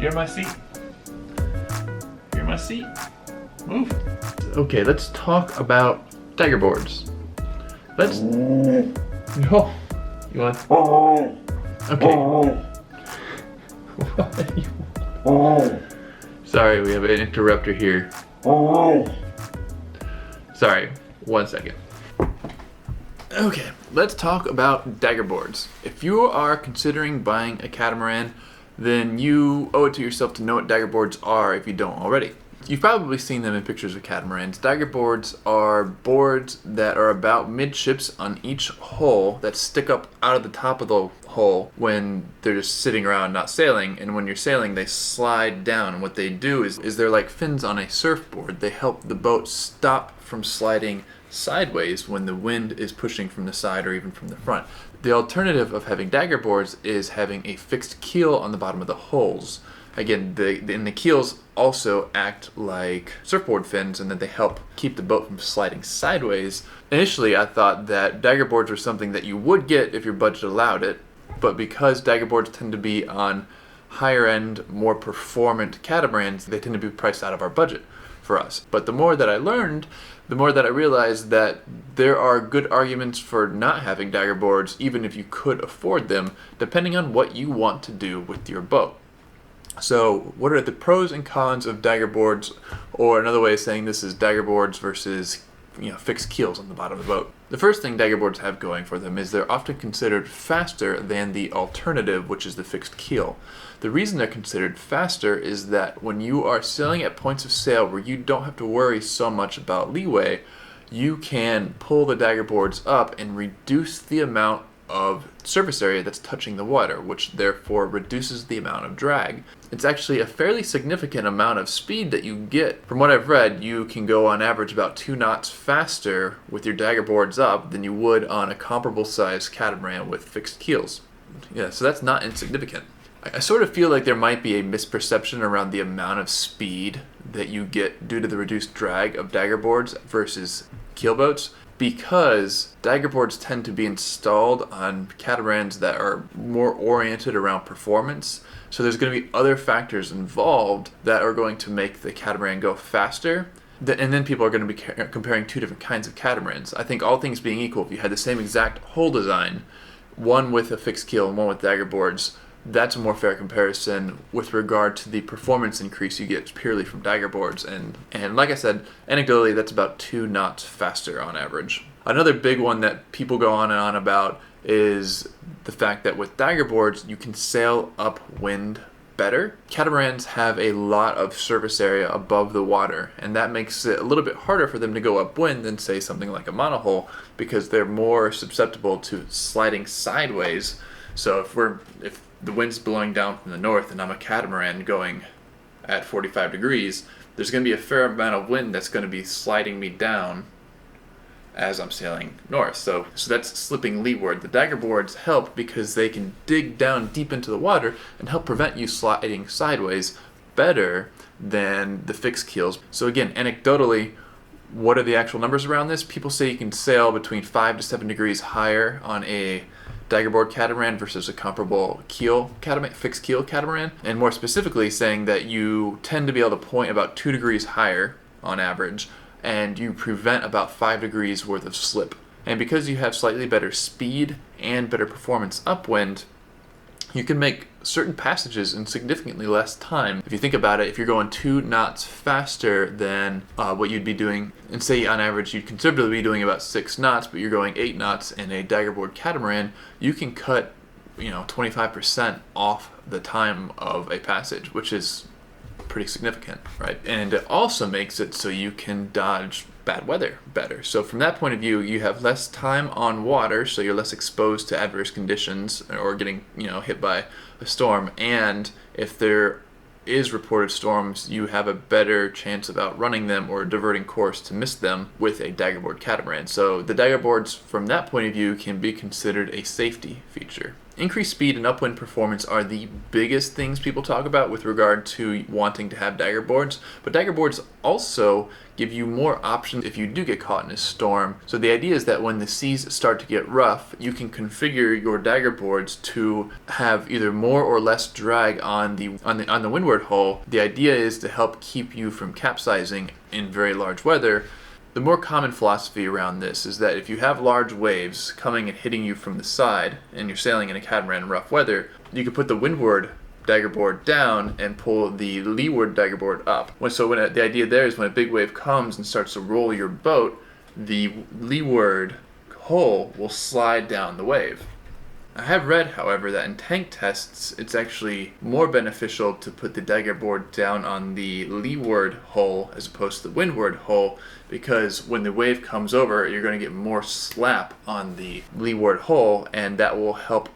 You're in my seat. You're in my seat. Move. Okay, let's talk about Daggerboards. Let's... No. You want... Okay. Sorry, we have an interrupter here. Sorry, 1 second. Okay, let's talk about Daggerboards. If you are considering buying a catamaran, then you owe it to yourself to know what Daggerboards are if you don't already. You've probably seen them in pictures of catamarans. Daggerboards are boards that are about midships on each hull that stick up out of the top of the hull when they're just sitting around not sailing, and when you're sailing they slide down. And what they do is they're like fins on a surfboard. They help the boat stop from sliding sideways when the wind is pushing from the side or even from the front. The alternative of having Daggerboards is having a fixed keel on the bottom of the hulls. Again, the keels also act like surfboard fins, and that they help keep the boat from sliding sideways. Initially, I thought that Daggerboards were something that you would get if your budget allowed it, but because Daggerboards tend to be on higher end, more performant catamarans, they tend to be priced out of our budget for us. But the more that I learned, the more that I realized that there are good arguments for not having Daggerboards, even if you could afford them, depending on what you want to do with your boat. So what are the pros and cons of Daggerboards, or another way of saying this is Daggerboards versus fixed keels on the bottom of the boat? The first thing Daggerboards have going for them is they're often considered faster than the alternative, which is the fixed keel. The reason they're considered faster is that when you are sailing at points of sail where you don't have to worry so much about leeway, you can pull the Daggerboards up and reduce the amount of surface area that's touching the water, which therefore reduces the amount of drag. It's actually a fairly significant amount of speed that you get. From what I've read, you can go on average about 2 knots faster with your Daggerboards up than you would on a comparable sized catamaran with fixed keels. Yeah, so that's not insignificant. I sort of feel like there might be a misperception around the amount of speed that you get due to the reduced drag of Daggerboards versus keelboats, because Daggerboards tend to be installed on catamarans that are more oriented around performance. So there's going to be other factors involved that are going to make the catamaran go faster. And then people are going to be comparing two different kinds of catamarans. I think all things being equal, if you had the same exact hull design, one with a fixed keel and one with Daggerboards, that's a more fair comparison with regard to the performance increase you get purely from Daggerboards. And like I said, anecdotally, that's about 2 knots faster on average. Another big one that people go on and on about is the fact that with Daggerboards, you can sail upwind better. Catamarans have a lot of surface area above the water, and that makes it a little bit harder for them to go upwind than, say, something like a monohull, because they're more susceptible to sliding sideways. So if the wind's blowing down from the north and I'm a catamaran going at 45 degrees, there's going to be a fair amount of wind that's going to be sliding me down as I'm sailing north. So that's slipping leeward. The Daggerboards help because they can dig down deep into the water and help prevent you sliding sideways better than the fixed keels. So again, anecdotally, what are the actual numbers around this? People say you can sail between 5 to 7 degrees higher on a Daggerboard catamaran versus a comparable fixed keel catamaran, and more specifically saying that you tend to be able to point about 2 degrees higher on average, and you prevent about 5 degrees worth of slip. And because you have slightly better speed and better performance upwind, you can make certain passages in significantly less time. If you think about it, if you're going 2 knots faster than what you'd be doing, and say on average you'd conservatively be doing about 6 knots, but you're going 8 knots in a Daggerboard catamaran, you can cut 25% off the time of a passage, which is pretty significant, right? And it also makes it so you can dodge bad weather better. So from that point of view, you have less time on water, so you're less exposed to adverse conditions or getting hit by a storm. And if there is reported storms, you have a better chance of outrunning them or diverting course to miss them with a Daggerboard catamaran. So the Daggerboards from that point of view can be considered a safety feature. Increased speed and upwind performance are the biggest things people talk about with regard to wanting to have dagger boards, but dagger boards also give you more options if you do get caught in a storm. So the idea is that when the seas start to get rough, you can configure your dagger boards to have either more or less drag on the windward hull. The idea is to help keep you from capsizing in very large weather. The more common philosophy around this is that if you have large waves coming and hitting you from the side and you're sailing in a catamaran in rough weather, you can put the windward daggerboard down and pull the leeward daggerboard up. The idea there is when a big wave comes and starts to roll your boat, the leeward hull will slide down the wave. I have read, however, that in tank tests, it's actually more beneficial to put the daggerboard down on the leeward hull as opposed to the windward hull, because when the wave comes over, you're going to get more slap on the leeward hull, and that will help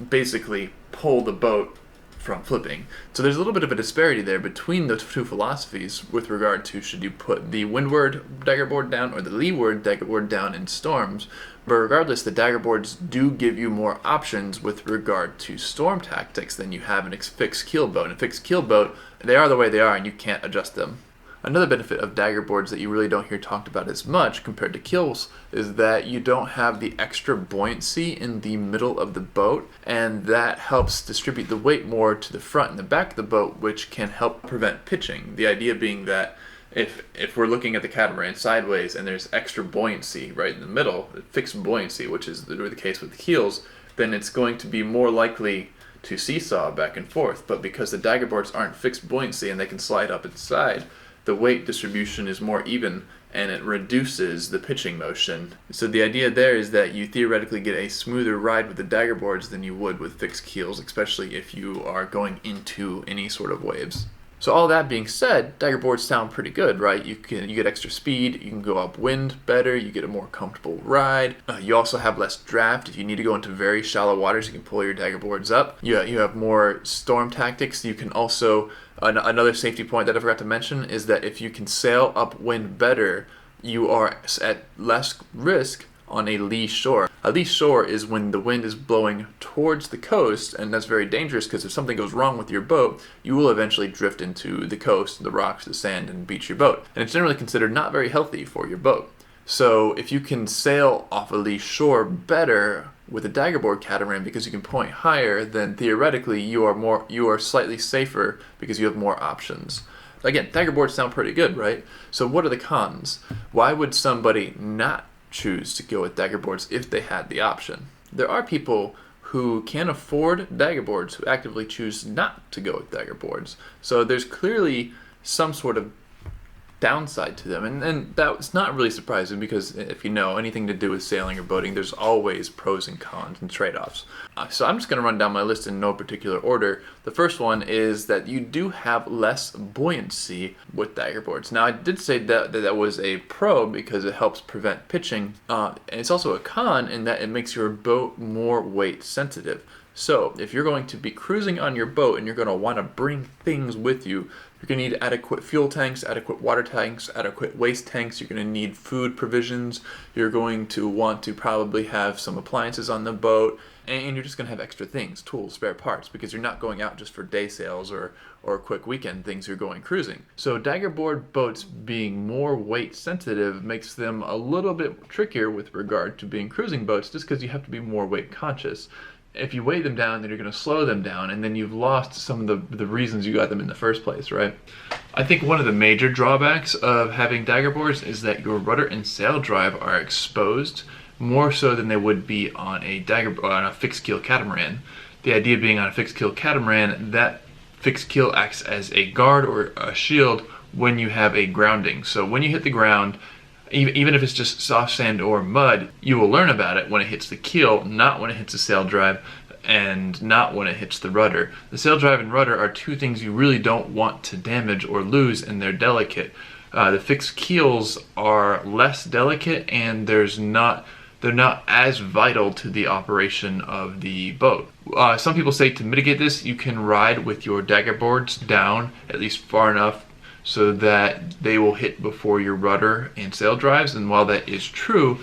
basically pull the boat from flipping. So there's a little bit of a disparity there between the two philosophies with regard to should you put the windward daggerboard down or the leeward daggerboard down in storms. But regardless, the daggerboards do give you more options with regard to storm tactics than you have in a fixed keel boat. In a fixed keel boat, they are the way they are and you can't adjust them. Another benefit of daggerboards that you really don't hear talked about as much compared to keels is that you don't have the extra buoyancy in the middle of the boat, and that helps distribute the weight more to the front and the back of the boat, which can help prevent pitching. The idea being that if we're looking at the catamaran sideways and there's extra buoyancy right in the middle, fixed buoyancy, which is the case with the keels, then it's going to be more likely to seesaw back and forth. But because the daggerboards aren't fixed buoyancy and they can slide up its side, the weight distribution is more even and it reduces the pitching motion. So the idea there is that you theoretically get a smoother ride with the daggerboards than you would with fixed keels, especially if you are going into any sort of waves. So all that being said, daggerboards sound pretty good, right? You get extra speed, you can go upwind better, you get a more comfortable ride. You also have less draft. If you need to go into very shallow waters, you can pull your daggerboards up. You have more storm tactics. You can also, another safety point that I forgot to mention is that if you can sail upwind better, you are at less risk on a lee shore. A lee shore is when the wind is blowing towards the coast, and that's very dangerous because if something goes wrong with your boat, you will eventually drift into the coast, the rocks, the sand, and beach your boat. And it's generally considered not very healthy for your boat. So if you can sail off a lee shore better with a daggerboard catamaran because you can point higher, then theoretically you are slightly safer because you have more options. Again, daggerboards sound pretty good, right? So what are the cons? Why would somebody not choose to go with daggerboards if they had the option? There are people who can afford daggerboards who actively choose not to go with daggerboards. So there's clearly some sort of downside to them, and that's not really surprising because if you know anything to do with sailing or boating, there's always pros and cons and trade-offs. So I'm just going to run down my list in no particular order. The first one is that you do have less buoyancy with daggerboards. Now I did say that was a pro because it helps prevent pitching, and it's also a con in that it makes your boat more weight sensitive. So if you're going to be cruising on your boat and you're going to want to bring things with you, you're going to need adequate fuel tanks, adequate water tanks, adequate waste tanks. You're going to need food provisions. You're going to want to probably have some appliances on the boat. And you're just going to have extra things, tools, spare parts, because you're not going out just for day sails or quick weekend things. You're going cruising. So daggerboard boats being more weight sensitive makes them a little bit trickier with regard to being cruising boats just because you have to be more weight conscious. If you weigh them down, then you're going to slow them down, and then you've lost some of the reasons you got them in the first place, right? I think one of the major drawbacks of having daggerboards is that your rudder and sail drive are exposed more so than they would be on a fixed keel catamaran. The idea being on a fixed keel catamaran, that fixed keel acts as a guard or a shield when you have a grounding. So when you hit the ground, even if it's just soft sand or mud, you will learn about it when it hits the keel, not when it hits the sail drive, and not when it hits the rudder. The sail drive and rudder are two things you really don't want to damage or lose, and they're delicate. The fixed keels are less delicate, and they're not as vital to the operation of the boat. Some people say to mitigate this, you can ride with your daggerboards down at least far enough so that they will hit before your rudder and sail drives. And while that is true,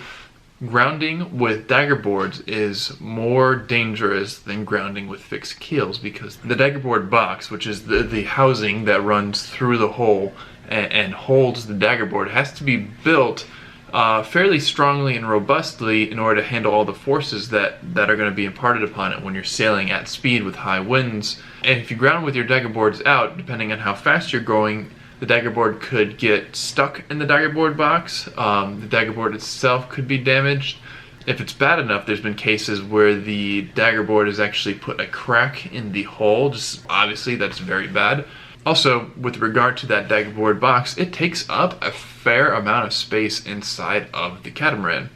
Grounding with daggerboards is more dangerous than grounding with fixed keels, because the daggerboard box, which is the housing that runs through the hole and holds the daggerboard, has to be built fairly strongly and robustly in order to handle all the forces that are going to be imparted upon it when you're sailing at speed with high winds. And if you ground with your daggerboards out, depending on how fast you're going, the daggerboard could get stuck in the daggerboard box. The daggerboard itself could be damaged. If it's bad enough, there's been cases where the daggerboard has actually put a crack in the hull. Just obviously, that's very bad. Also, with regard to that daggerboard box, it takes up a fair amount of space inside of the catamaran.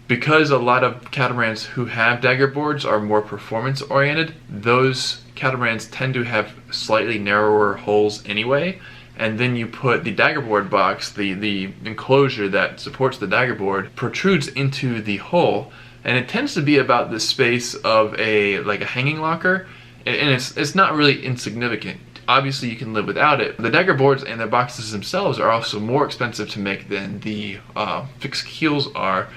Because a lot of catamarans who have daggerboards are more performance oriented, those catamarans tend to have slightly narrower hulls anyway. And then you put the daggerboard box, the enclosure that supports the daggerboard, protrudes into the hull, and it tends to be about the space of a hanging locker, and it's not really insignificant. Obviously, you can live without it. The daggerboards and the boxes themselves are also more expensive to make than the fixed keels are.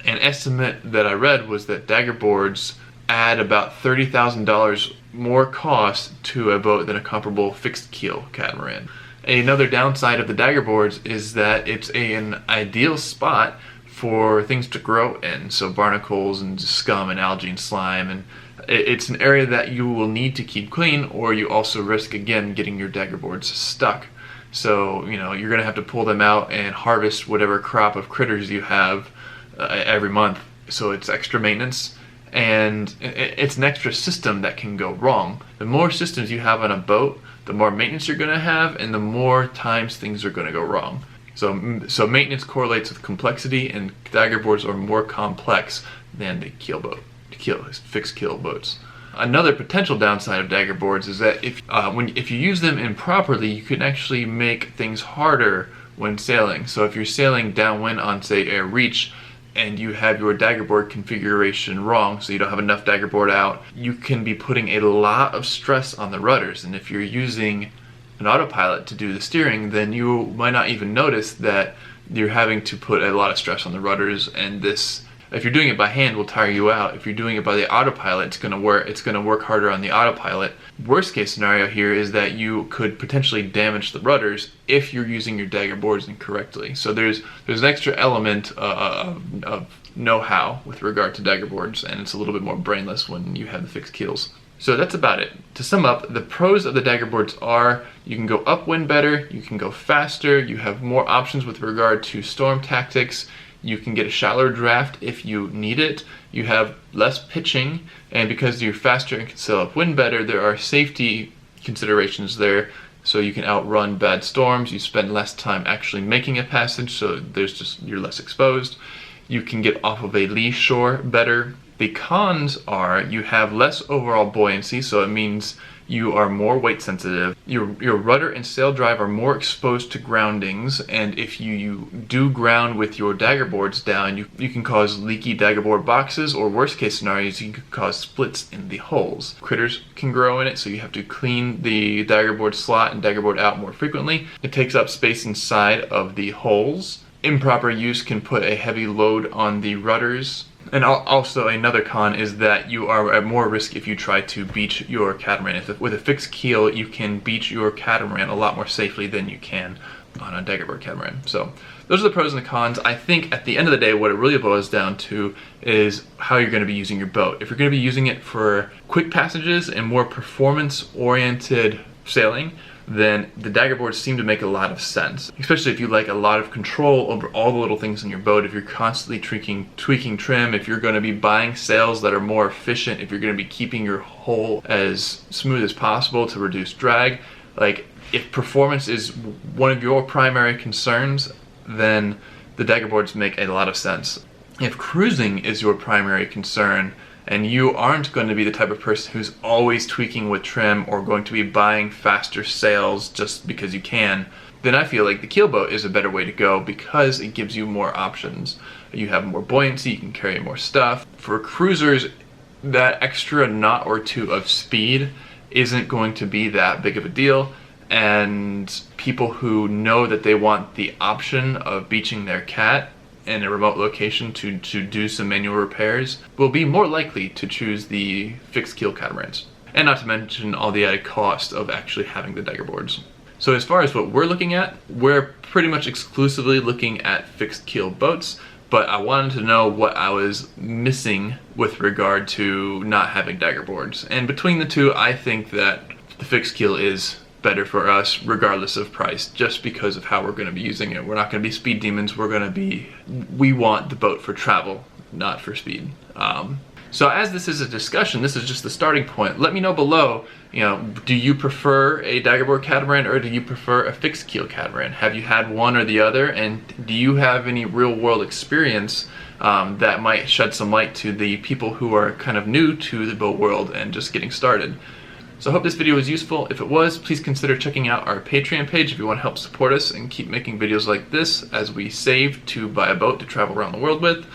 An estimate that I read was that daggerboards add about $30,000 more cost to a boat than a comparable fixed keel catamaran. Another downside of the daggerboards is that it's an ideal spot for things to grow in, so barnacles and scum and algae and slime, and it's an area that you will need to keep clean, or you also risk again getting your daggerboards stuck. So you're going to have to pull them out and harvest whatever crop of critters you have every month, so it's extra maintenance. And it's an extra system that can go wrong. The more systems you have on a boat, the more maintenance you're going to have, and the more times things are going to go wrong. So maintenance correlates with complexity, and daggerboards are more complex than the fixed keel boats. Another potential downside of daggerboards is that if you use them improperly, you can actually make things harder when sailing. So if you're sailing downwind on, say, a reach, and you have your daggerboard configuration wrong, so you don't have enough daggerboard out, you can be putting a lot of stress on the rudders. And if you're using an autopilot to do the steering, then you might not even notice that you're having to put a lot of stress on the rudders, and this, if you're doing it by hand, will tire you out. If you're doing it by the autopilot, it's going to work harder on the autopilot. Worst case scenario here is that you could potentially damage the rudders if you're using your daggerboards incorrectly. So there's an extra element of know-how with regard to daggerboards, and it's a little bit more brainless when you have the fixed keels. So that's about it. To sum up, the pros of the daggerboards are you can go upwind better, you can go faster, you have more options with regard to storm tactics, you can get a shallower draft if you need it, you have less pitching, and because you're faster and can sail upwind better, there are safety considerations there. So you can outrun bad storms, you spend less time actually making a passage, so you're less exposed. You can get off of a lee shore better. The cons are you have less overall buoyancy, so it means you are more weight sensitive. Your rudder and sail drive are more exposed to groundings, and if you do ground with your daggerboards down, you can cause leaky daggerboard boxes, or worst case scenarios, you can cause splits in the hulls. Critters can grow in it, so you have to clean the daggerboard slot and daggerboard out more frequently. It takes up space inside of the hulls. Improper use can put a heavy load on the rudders. And also another con is that you are at more risk if you try to beach your catamaran. With a fixed keel, you can beach your catamaran a lot more safely than you can on a daggerboard catamaran. So those are the pros and the cons. I think at the end of the day, what it really boils down to is how you're going to be using your boat. If you're going to be using it for quick passages and more performance-oriented sailing, then the daggerboards seem to make a lot of sense, especially if you like a lot of control over all the little things in your boat. If you're constantly tweaking trim, if you're going to be buying sails that are more efficient, if you're going to be keeping your hull as smooth as possible to reduce drag, if performance is one of your primary concerns, then the daggerboards make a lot of sense. If cruising is your primary concern, and you aren't going to be the type of person who's always tweaking with trim or going to be buying faster sails just because you can, then I feel like the keelboat is a better way to go because it gives you more options. You have more buoyancy, you can carry more stuff. For cruisers, that extra knot or two of speed isn't going to be that big of a deal, and people who know that they want the option of beaching their cat in a remote location to do some manual repairs will be more likely to choose the fixed keel catamarans. And not to mention all the added cost of actually having the Daggerboards. So as far as what we're looking at, we're pretty much exclusively looking at fixed keel boats, but I wanted to know what I was missing with regard to not having Daggerboards. And between the two, I think that the fixed keel is better for us regardless of price, just because of how we're going to be using it. We're not going to be speed demons. We want the boat for travel, not for speed. So as this is a discussion, this is just the starting point. Let me know below, do you prefer a Daggerboard catamaran or do you prefer a fixed keel catamaran? Have you had one or the other, and do you have any real world experience that might shed some light to the people who are kind of new to the boat world and just getting started? So I hope this video was useful. If it was, please consider checking out our Patreon page if you want to help support us and keep making videos like this as we save to buy a boat to travel around the world with.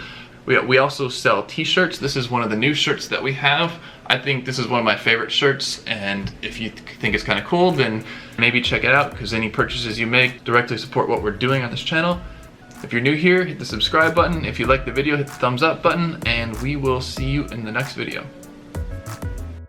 We also sell t-shirts. This is one of the new shirts that we have. I think this is one of my favorite shirts, and if you think it's kind of cool, then maybe check it out, because any purchases you make directly support what we're doing on this channel. If you're new here, hit the subscribe button. If you like the video, hit the thumbs up button, and we will see you in the next video.